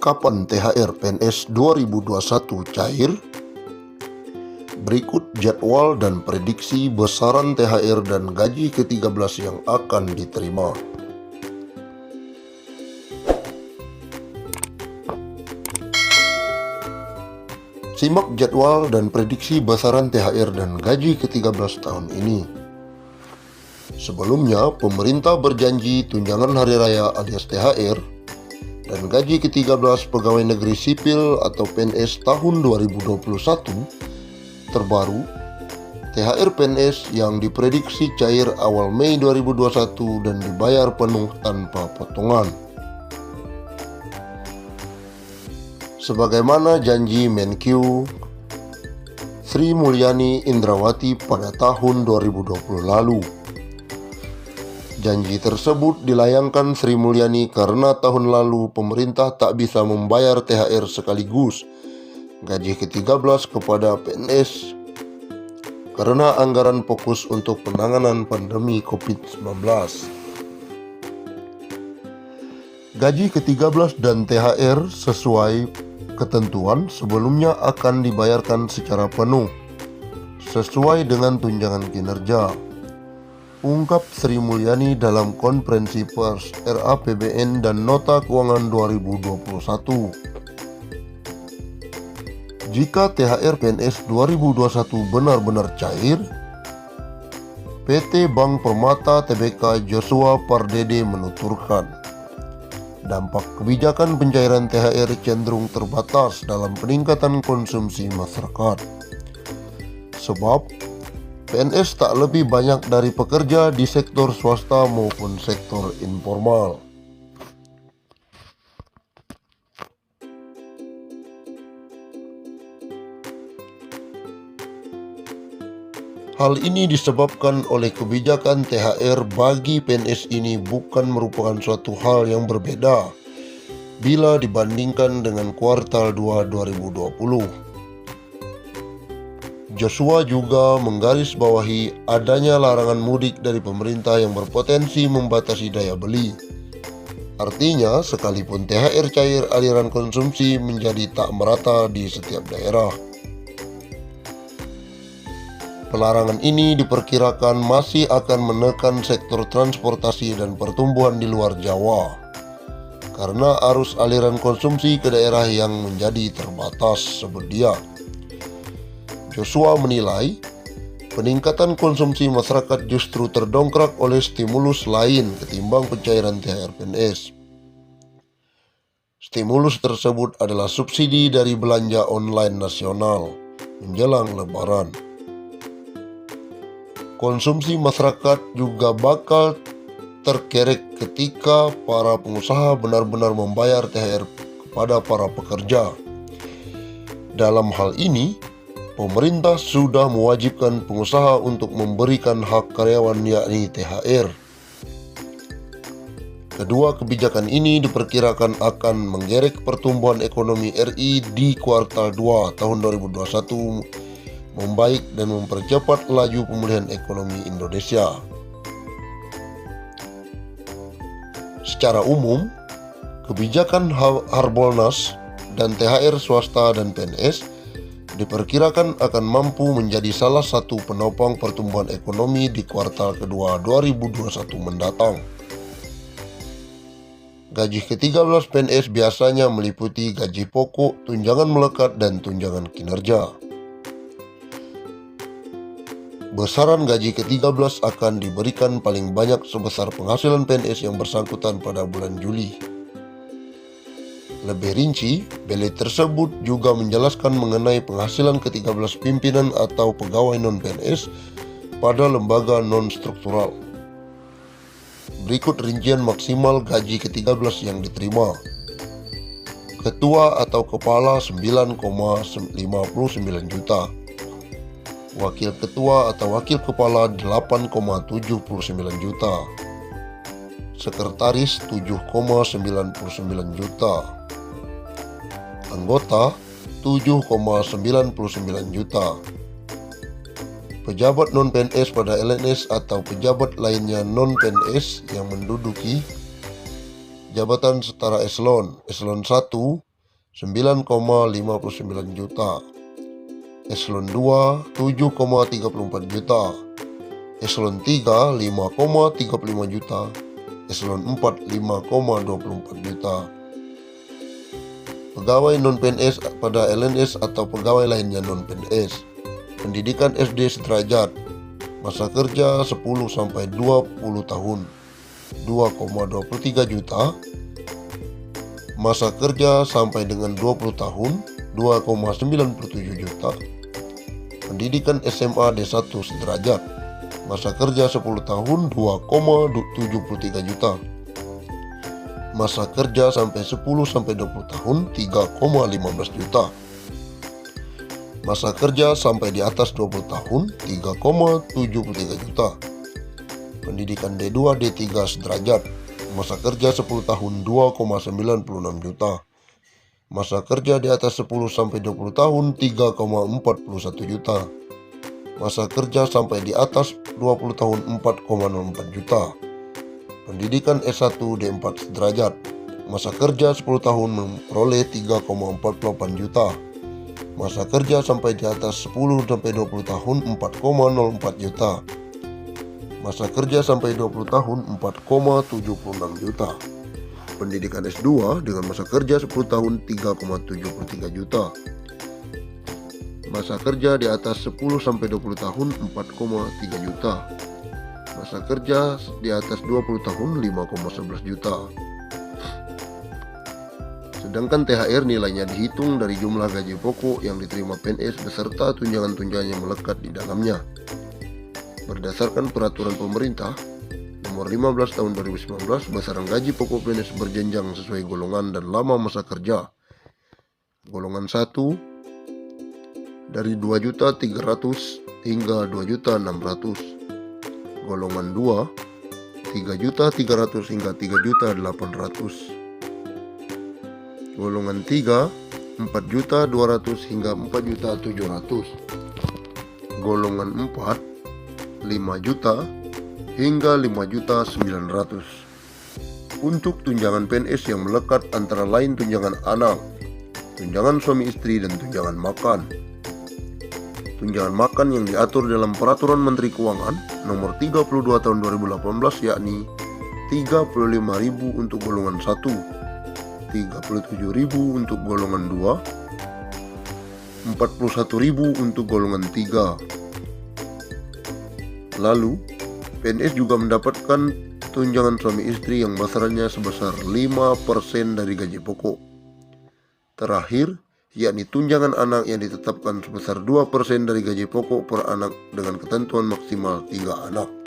Kapan THR PNS 2021 cair? Berikut jadwal dan prediksi besaran THR dan gaji ke-13 yang akan diterima. Simak jadwal dan prediksi besaran THR dan gaji ke-13 tahun ini. Sebelumnya, pemerintah berjanji tunjangan hari raya alias THR dan gaji ke-13 pegawai negeri sipil atau PNS tahun 2021 terbaru, THR PNS yang diprediksi cair awal Mei 2021 dan dibayar penuh tanpa potongan. Sebagaimana janji Menkyu Sri Mulyani Indrawati pada tahun 2020 lalu. Janji tersebut dilayangkan Sri Mulyani karena tahun lalu pemerintah tak bisa membayar THR sekaligus gaji ke-13 kepada PNS karena anggaran fokus untuk penanganan pandemi COVID-19. Gaji ke-13 dan THR sesuai ketentuan sebelumnya akan dibayarkan secara penuh sesuai dengan tunjangan kinerja, ungkap Sri Mulyani dalam konferensi pers RAPBN dan Nota Keuangan 2021. Jika THR PNS 2021 benar-benar cair, PT Bank Permata Tbk Joshua Pardede menuturkan, dampak kebijakan pencairan THR cenderung terbatas dalam peningkatan konsumsi masyarakat. Sebab PNS tak lebih banyak dari pekerja di sektor swasta maupun sektor informal. Hal ini disebabkan oleh kebijakan THR bagi PNS ini bukan merupakan suatu hal yang berbeda bila dibandingkan dengan kuartal 2 2020. Joshua juga menggarisbawahi adanya larangan mudik dari pemerintah yang berpotensi membatasi daya beli. Artinya, sekalipun THR cair, aliran konsumsi menjadi tak merata di setiap daerah. Pelarangan ini diperkirakan masih akan menekan sektor transportasi dan pertumbuhan di luar Jawa karena arus aliran konsumsi ke daerah yang menjadi terbatas sebedia. Joshua menilai peningkatan konsumsi masyarakat justru terdongkrak oleh stimulus lain ketimbang pencairan THR PNS. Stimulus tersebut adalah subsidi dari belanja online nasional menjelang Lebaran. Konsumsi masyarakat juga bakal terkerek ketika para pengusaha benar-benar membayar THR kepada para pekerja. Dalam hal ini, pemerintah sudah mewajibkan pengusaha untuk memberikan hak karyawan yakni THR. Kedua kebijakan ini diperkirakan akan menggerek pertumbuhan ekonomi RI di kuartal 2 tahun 2021 membaik dan mempercepat laju pemulihan ekonomi Indonesia. Secara umum, kebijakan Harbolnas dan THR swasta dan PNS diperkirakan akan mampu menjadi salah satu penopang pertumbuhan ekonomi di kuartal kedua 2021 mendatang. Gaji ke-13 PNS biasanya meliputi gaji pokok, tunjangan melekat, dan tunjangan kinerja. Besaran gaji ke-13 akan diberikan paling banyak sebesar penghasilan PNS yang bersangkutan pada bulan Juli. Lebih rinci, belai tersebut juga menjelaskan mengenai penghasilan ke-13 pimpinan atau pegawai non-PNS pada lembaga non-struktural. Berikut rincian maksimal gaji ke-13 yang diterima. Ketua atau kepala 9,59 juta. Wakil ketua atau wakil kepala 8,79 juta. Sekretaris 7,99 juta. Anggota 7,99 juta. Pejabat non-PNS pada LNS atau pejabat lainnya non-PNS yang menduduki jabatan setara eselon 1 9,59 juta. Eselon 2 7,34 juta. Eselon 3 5,35 juta. Eselon 4 5,24 juta. Pegawai non-PNS pada LNS atau pegawai lainnya non-PNS. Pendidikan SD sederajat. Masa kerja 10-20 tahun 2,23 juta. Masa kerja sampai dengan 20 tahun 2,97 juta. Pendidikan SMA D1 sederajat. Masa kerja 10 tahun 2,73 juta. Masa kerja sampai 10-20 tahun 3,15 juta. Masa kerja sampai di atas 20 tahun 3,73 juta. Pendidikan D2 D3 sederajat. Masa kerja 10 tahun 2,96 juta. Masa kerja di atas 10-20 tahun 3,41 juta. Masa kerja sampai di atas 20 tahun 4,04 juta. Pendidikan S1 D4 sederajat. Masa kerja 10 tahun memperoleh 3,48 juta. Masa kerja sampai di atas 10-20 tahun 4,04 juta. Masa kerja sampai 20 tahun 4,76 juta. Pendidikan S2 dengan masa kerja 10 tahun 3,73 juta. Masa kerja di atas 10-20 tahun 4,3 juta. Masa kerja di atas 20 tahun 5,11 juta. Sedangkan THR nilainya dihitung dari jumlah gaji pokok yang diterima PNS beserta tunjangan-tunjangan yang melekat di dalamnya. Berdasarkan peraturan pemerintah nomor 15 tahun 2019, besaran gaji pokok PNS berjenjang sesuai golongan dan lama masa kerja. Golongan 1 dari 2.300.000 hingga 2.600.000. Golongan 2 3.300.000 hingga 3.800.000. Golongan 3 4.200.000 hingga 4.700.000. Golongan 4 5 juta hingga 5.900.000. Untuk tunjangan PNS yang melekat antara lain tunjangan anak, tunjangan suami istri, dan tunjangan makan. Tunjangan makan yang diatur dalam Peraturan Menteri Keuangan nomor 32 tahun 2018 yakni 35.000 untuk golongan 1, 37.000 untuk golongan 2, 41.000 untuk golongan 3. Lalu, PNS juga mendapatkan tunjangan suami istri yang besarannya sebesar 5% dari gaji pokok. Terakhir, yakni tunjangan anak yang ditetapkan sebesar 2% dari gaji pokok per anak dengan ketentuan maksimal 3 anak.